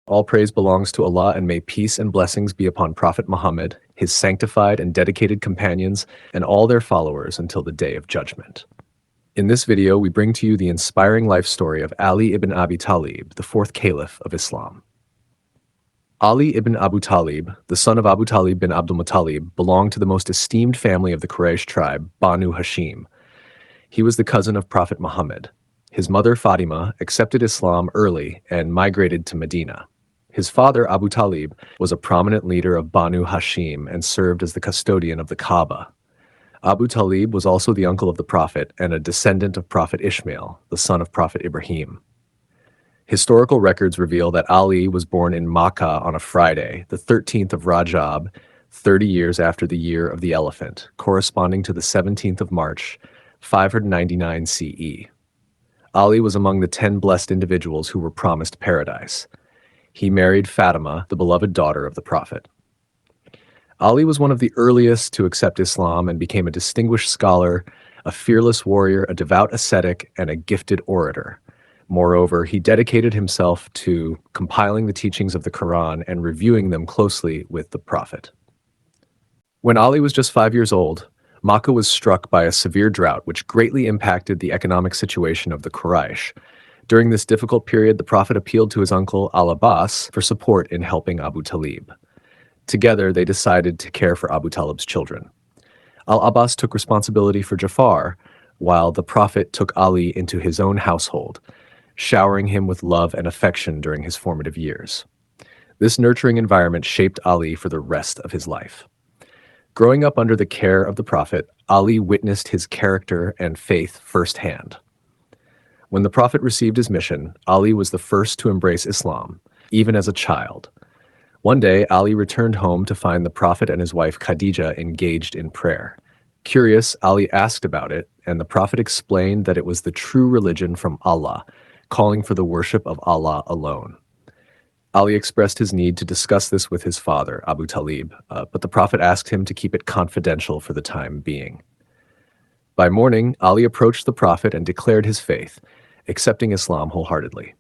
All praise belongs to Allah, and may peace and blessings be upon Prophet Muhammad, his sanctified and dedicated companions, and all their followers until the Day of Judgment. In this video, we bring to you the inspiring life story of Ali ibn Abi Talib, the fourth Caliph of Islam. Ali ibn Abu Talib, the son of Abu Talib bin Abdul Muttalib, belonged to the most esteemed family of the Quraysh tribe, Banu Hashim. He was the cousin of Prophet Muhammad. His mother, Fatima, accepted Islam early and migrated to Medina. His father, Abu Talib, was a prominent leader of Banu Hashim and served as the custodian of the Kaaba. Abu Talib was also the uncle of the Prophet and a descendant of Prophet Ishmael, the son of Prophet Ibrahim. Historical records reveal that Ali was born in Makkah on a Friday, the 13th of Rajab, 30 years after the Year of the Elephant, corresponding to the 17th of March, 599 CE. Ali was among the 10 blessed individuals who were promised paradise. He married Fatima, the beloved daughter of the Prophet. Ali was one of the earliest to accept Islam and became a distinguished scholar, a fearless warrior, a devout ascetic, and a gifted orator. Moreover, he dedicated himself to compiling the teachings of the Quran and reviewing them closely with the Prophet. When Ali was just 5 years old, Makkah was struck by a severe drought which greatly impacted the economic situation of the Quraysh. During this difficult period, the Prophet appealed to his uncle Al-Abbas for support in helping Abu Talib. Together, they decided to care for Abu Talib's children. Al-Abbas took responsibility for Jafar, while the Prophet took Ali into his own household, showering him with love and affection during his formative years. This nurturing environment shaped Ali for the rest of his life. Growing up under the care of the Prophet, Ali witnessed his character and faith firsthand. When the Prophet received his mission, Ali was the first to embrace Islam, even as a child. One day, Ali returned home to find the Prophet and his wife Khadija engaged in prayer. Curious, Ali asked about it, and the Prophet explained that it was the true religion from Allah, calling for the worship of Allah alone. Ali expressed his need to discuss this with his father, Abu Talib, but the Prophet asked him to keep it confidential for the time being. By morning, Ali approached the Prophet and declared his faith, accepting Islam wholeheartedly.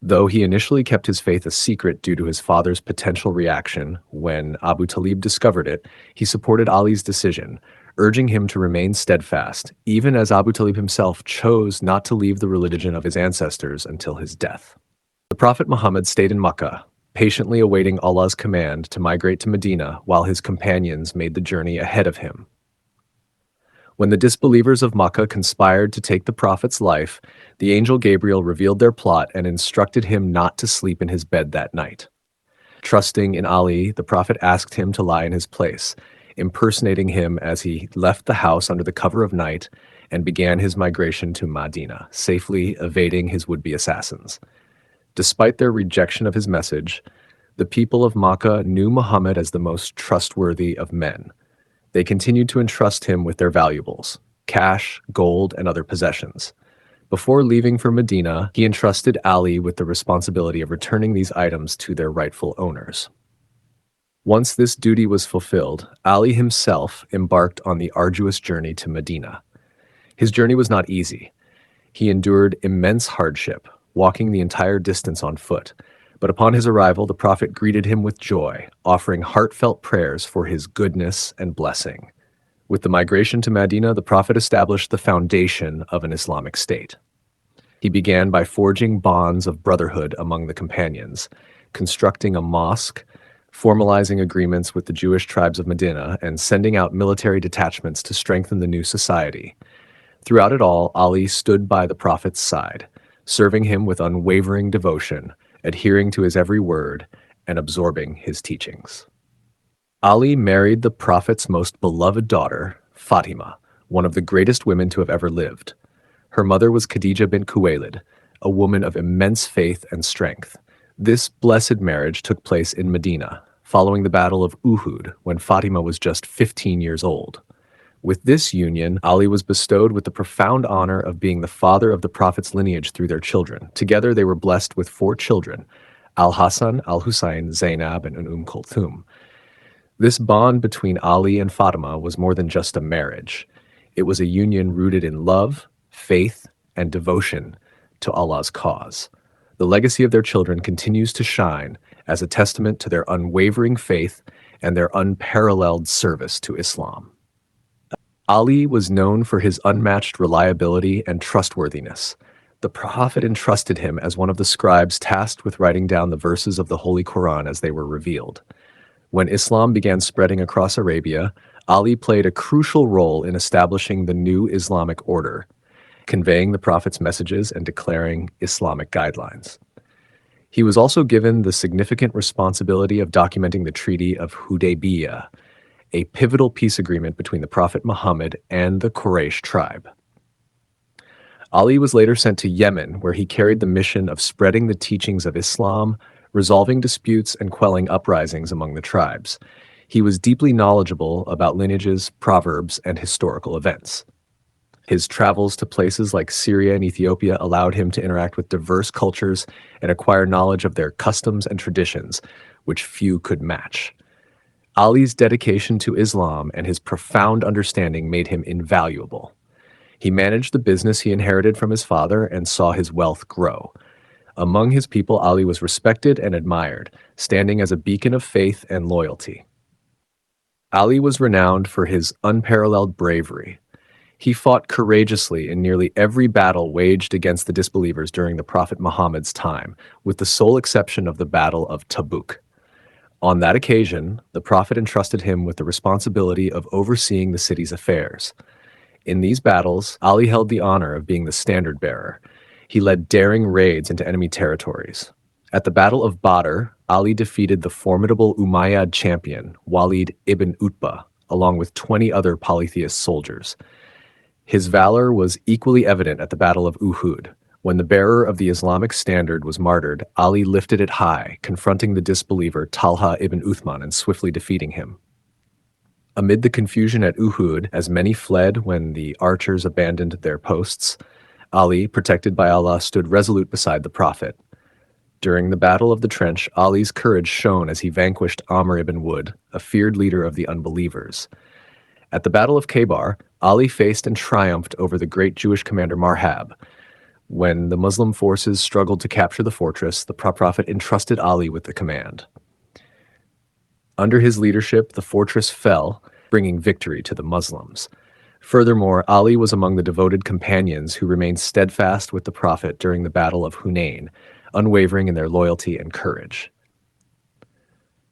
Though he initially kept his faith a secret due to his father's potential reaction, when Abu Talib discovered it, he supported Ali's decision, urging him to remain steadfast, even as Abu Talib himself chose not to leave the religion of his ancestors until his death. The Prophet Muhammad stayed in Makkah, patiently awaiting Allah's command to migrate to Medina while his companions made the journey ahead of him. When the disbelievers of Makkah conspired to take the Prophet's life, the angel Gabriel revealed their plot and instructed him not to sleep in his bed that night. Trusting in Ali, the Prophet asked him to lie in his place, impersonating him as he left the house under the cover of night and began his migration to Medina, safely evading his would-be assassins. Despite their rejection of his message, the people of Makkah knew Muhammad as the most trustworthy of men. They continued to entrust him with their valuables, cash, gold, and other possessions. Before leaving for Medina, he entrusted Ali with the responsibility of returning these items to their rightful owners. Once this duty was fulfilled, Ali himself embarked on the arduous journey to Medina. His journey was not easy. He endured immense hardship, walking the entire distance on foot. But upon his arrival, the Prophet greeted him with joy, offering heartfelt prayers for his goodness and blessing. With the migration to Medina, the Prophet established the foundation of an Islamic state. He began by forging bonds of brotherhood among the companions, constructing a mosque, formalizing agreements with the Jewish tribes of Medina, and sending out military detachments to strengthen the new society. Throughout it all, Ali stood by the Prophet's side, serving him with unwavering devotion, adhering to his every word, and absorbing his teachings. Ali married the Prophet's most beloved daughter, Fatima, one of the greatest women to have ever lived. Her mother was Khadija bint Khuwaylid, a woman of immense faith and strength. This blessed marriage took place in Medina, following the Battle of Uhud, when Fatima was just 15 years old. With this union, Ali was bestowed with the profound honor of being the father of the Prophet's lineage through their children. Together, they were blessed with 4 children, Al-Hassan, Al-Hussein, Zainab, and Kulthum. This bond between Ali and Fatima was more than just a marriage. It was a union rooted in love, faith, and devotion to Allah's cause. The legacy of their children continues to shine as a testament to their unwavering faith and their unparalleled service to Islam. Ali was known for his unmatched reliability and trustworthiness. The Prophet entrusted him as one of the scribes tasked with writing down the verses of the Holy Quran as they were revealed. When Islam began spreading across Arabia, Ali played a crucial role in establishing the new Islamic order, conveying the Prophet's messages and declaring Islamic guidelines. He was also given the significant responsibility of documenting the Treaty of Hudaybiyah, a pivotal peace agreement between the Prophet Muhammad and the Quraysh tribe. Ali was later sent to Yemen, where he carried the mission of spreading the teachings of Islam, resolving disputes, and quelling uprisings among the tribes. He was deeply knowledgeable about lineages, proverbs, and historical events. His travels to places like Syria and Ethiopia allowed him to interact with diverse cultures and acquire knowledge of their customs and traditions, which few could match. Ali's dedication to Islam and his profound understanding made him invaluable. He managed the business he inherited from his father and saw his wealth grow. Among his people, Ali was respected and admired, standing as a beacon of faith and loyalty. Ali was renowned for his unparalleled bravery. He fought courageously in nearly every battle waged against the disbelievers during the Prophet Muhammad's time, with the sole exception of the Battle of Tabuk. On that occasion, the Prophet entrusted him with the responsibility of overseeing the city's affairs. In these battles, Ali held the honor of being the standard bearer. He led daring raids into enemy territories. At the Battle of Badr, Ali defeated the formidable Umayyad champion, Walid ibn Utbah, along with 20 other polytheist soldiers. His valor was equally evident at the Battle of Uhud. When the bearer of the Islamic standard was martyred, Ali lifted it high, confronting the disbeliever Talha ibn Uthman and swiftly defeating him. Amid the confusion at Uhud, as many fled when the archers abandoned their posts, Ali, protected by Allah, stood resolute beside the Prophet. During the Battle of the Trench, Ali's courage shone as he vanquished Amr ibn Wood, a feared leader of the unbelievers. At the Battle of Khaybar, Ali faced and triumphed over the great Jewish commander Marhab. When the Muslim forces struggled to capture the fortress, the Prophet entrusted Ali with the command. Under his leadership, the fortress fell, bringing victory to the Muslims. Furthermore, Ali was among the devoted companions who remained steadfast with the Prophet during the Battle of Hunain, unwavering in their loyalty and courage.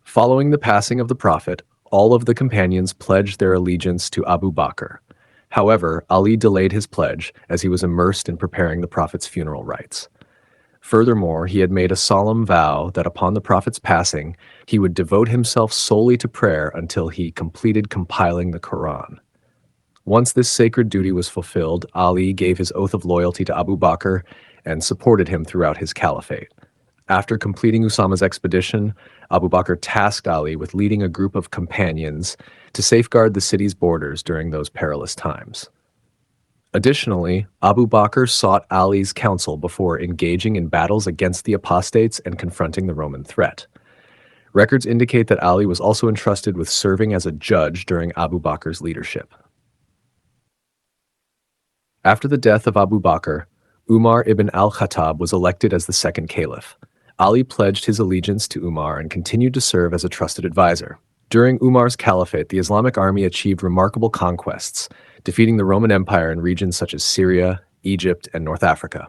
Following the passing of the Prophet, all of the companions pledged their allegiance to Abu Bakr. However, Ali delayed his pledge as he was immersed in preparing the Prophet's funeral rites. Furthermore, he had made a solemn vow that upon the Prophet's passing, he would devote himself solely to prayer until he completed compiling the Quran. Once this sacred duty was fulfilled, Ali gave his oath of loyalty to Abu Bakr and supported him throughout his caliphate. After completing Usama's expedition, Abu Bakr tasked Ali with leading a group of companions to safeguard the city's borders during those perilous times. Additionally, Abu Bakr sought Ali's counsel before engaging in battles against the apostates and confronting the Roman threat. Records indicate that Ali was also entrusted with serving as a judge during Abu Bakr's leadership. After the death of Abu Bakr, Umar ibn al-Khattab was elected as the second caliph. Ali pledged his allegiance to Umar and continued to serve as a trusted advisor. During Umar's caliphate, the Islamic army achieved remarkable conquests, defeating the Roman Empire in regions such as Syria, Egypt, and North Africa.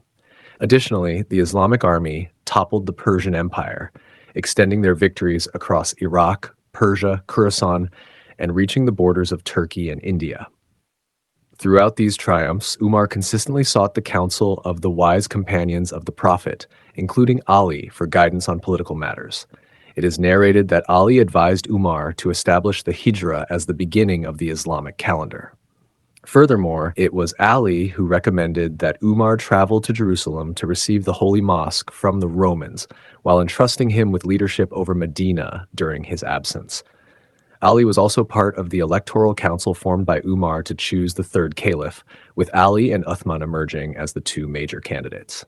Additionally, the Islamic army toppled the Persian Empire, extending their victories across Iraq, Persia, Khorasan, and reaching the borders of Turkey and India. Throughout these triumphs, Umar consistently sought the counsel of the wise companions of the Prophet, including Ali, for guidance on political matters. It is narrated that Ali advised Umar to establish the Hijra as the beginning of the Islamic calendar. Furthermore, it was Ali who recommended that Umar travel to Jerusalem to receive the Holy Mosque from the Romans, while entrusting him with leadership over Medina during his absence. Ali was also part of the electoral council formed by Umar to choose the third caliph, with Ali and Uthman emerging as the two major candidates.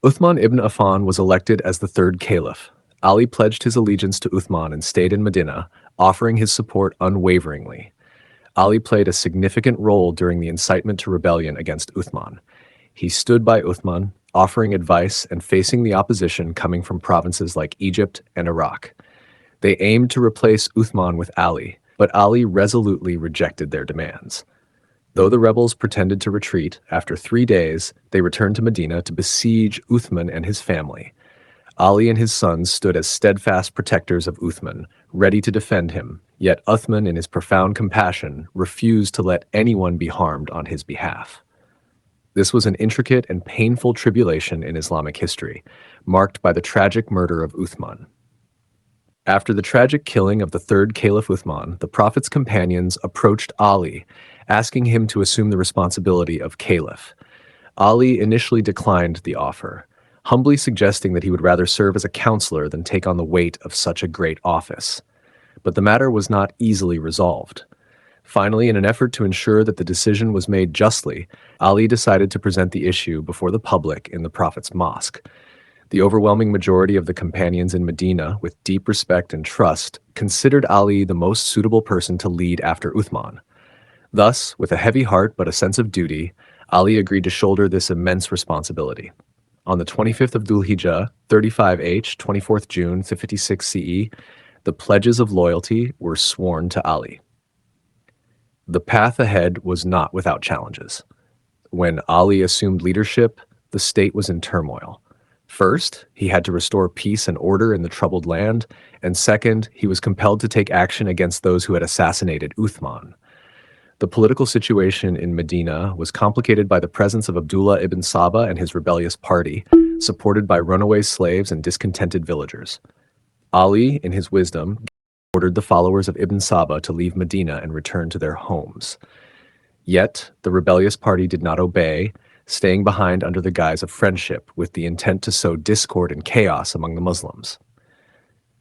Uthman ibn Affan was elected as the third caliph. Ali pledged his allegiance to Uthman and stayed in Medina, offering his support unwaveringly. Ali played a significant role during the incitement to rebellion against Uthman. He stood by Uthman, offering advice and facing the opposition coming from provinces like Egypt and Iraq. They aimed to replace Uthman with Ali, but Ali resolutely rejected their demands. Though the rebels pretended to retreat, after 3 days, they returned to Medina to besiege Uthman and his family. Ali and his sons stood as steadfast protectors of Uthman, ready to defend him, yet Uthman, in his profound compassion, refused to let anyone be harmed on his behalf. This was an intricate and painful tribulation in Islamic history, marked by the tragic murder of Uthman. After the tragic killing of the third Caliph Uthman, the Prophet's companions approached Ali, asking him to assume the responsibility of Caliph. Ali initially declined the offer, humbly suggesting that he would rather serve as a counselor than take on the weight of such a great office. But the matter was not easily resolved. Finally, in an effort to ensure that the decision was made justly, Ali decided to present the issue before the public in the Prophet's mosque. The overwhelming majority of the companions in Medina, with deep respect and trust, considered Ali the most suitable person to lead after Uthman. Thus, with a heavy heart but a sense of duty, Ali agreed to shoulder this immense responsibility. On the 25th of Dhul Hijjah, 35H, 24th June, 56 CE, the pledges of loyalty were sworn to Ali. The path ahead was not without challenges. When Ali assumed leadership, the state was in turmoil. First, he had to restore peace and order in the troubled land, and second, he was compelled to take action against those who had assassinated Uthman. The political situation in Medina was complicated by the presence of Abdullah ibn Saba and his rebellious party, supported by runaway slaves and discontented villagers. Ali, in his wisdom, ordered the followers of Ibn Saba to leave Medina and return to their homes. Yet, the rebellious party did not obey, staying behind under the guise of friendship with the intent to sow discord and chaos among the Muslims.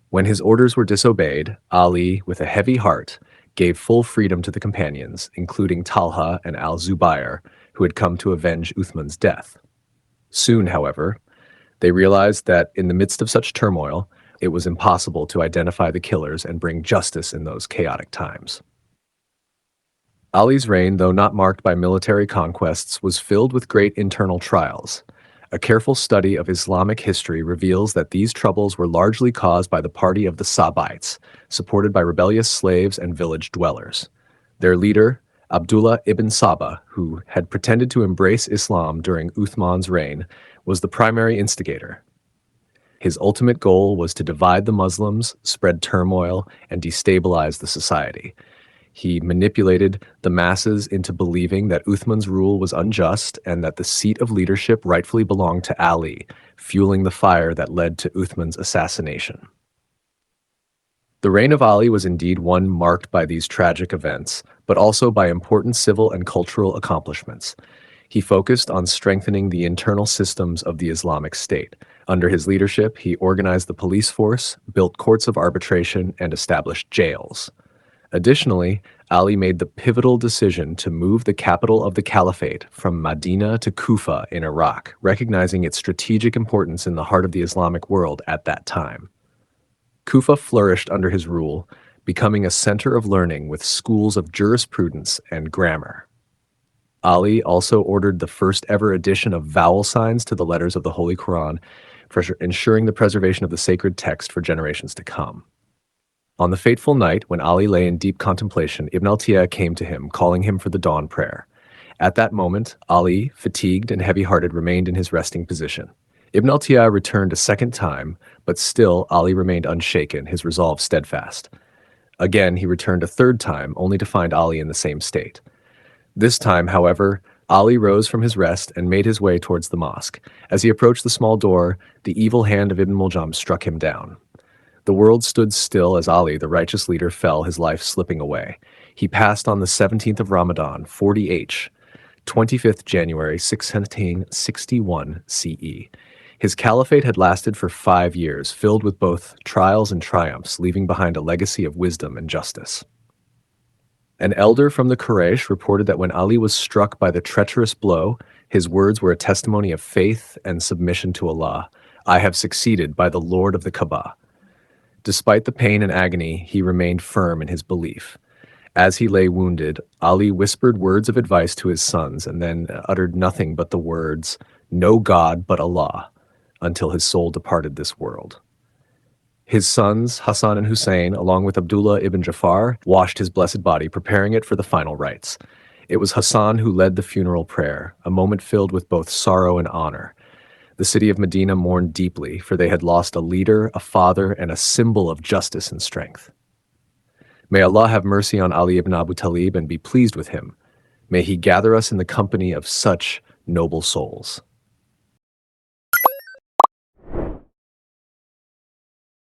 When his orders were disobeyed, Ali, with a heavy heart, gave full freedom to the companions, including Talha and al-Zubair, who had come to avenge Uthman's death. Soon, however, they realized that in the midst of such turmoil, it was impossible to identify the killers and bring justice in those chaotic times. Ali's reign, though not marked by military conquests, was filled with great internal trials. A careful study of Islamic history reveals that these troubles were largely caused by the party of the Sabites, supported by rebellious slaves and village dwellers. Their leader, Abdullah ibn Saba, who had pretended to embrace Islam during Uthman's reign, was the primary instigator. His ultimate goal was to divide the Muslims, spread turmoil, and destabilize the society. He manipulated the masses into believing that Uthman's rule was unjust and that the seat of leadership rightfully belonged to Ali, fueling the fire that led to Uthman's assassination. The reign of Ali was indeed one marked by these tragic events, but also by important civil and cultural accomplishments. He focused on strengthening the internal systems of the Islamic State. Under his leadership, he organized the police force, built courts of arbitration, and established jails. Additionally, Ali made the pivotal decision to move the capital of the Caliphate from Medina to Kufa in Iraq, recognizing its strategic importance in the heart of the Islamic world at that time. Kufa flourished under his rule, becoming a center of learning with schools of jurisprudence and grammar. Ali also ordered the first ever addition of vowel signs to the letters of the Holy Quran, for ensuring the preservation of the sacred text for generations to come. On the fateful night, when Ali lay in deep contemplation, Ibn al-Tiyah came to him, calling him for the dawn prayer. At that moment, Ali, fatigued and heavy-hearted, remained in his resting position. Ibn al-Tiyah returned a second time, but still Ali remained unshaken, his resolve steadfast. Again, he returned a third time, only to find Ali in the same state. This time, however, Ali rose from his rest and made his way towards the mosque. As he approached the small door, the evil hand of Ibn Muljam struck him down. The world stood still as Ali, the righteous leader, fell, his life slipping away. He passed on the 17th of Ramadan, 40H, 25th January, 661 CE. His caliphate had lasted for 5 years, filled with both trials and triumphs, leaving behind a legacy of wisdom and justice. An elder from the Quraysh reported that when Ali was struck by the treacherous blow, his words were a testimony of faith and submission to Allah. "I have succeeded by the Lord of the Kaaba." Despite the pain and agony, he remained firm in his belief. As he lay wounded, Ali whispered words of advice to his sons and then uttered nothing but the words, no God but Allah, until his soul departed this world. His sons, Hassan and Hussein, along with Abdullah ibn Jafar, washed his blessed body, preparing it for the final rites. It was Hassan who led the funeral prayer, a moment filled with both sorrow and honor. The city of Medina mourned deeply, for they had lost a leader, a father, and a symbol of justice and strength. May Allah have mercy on Ali ibn Abu Talib and be pleased with him. May he gather us in the company of such noble souls.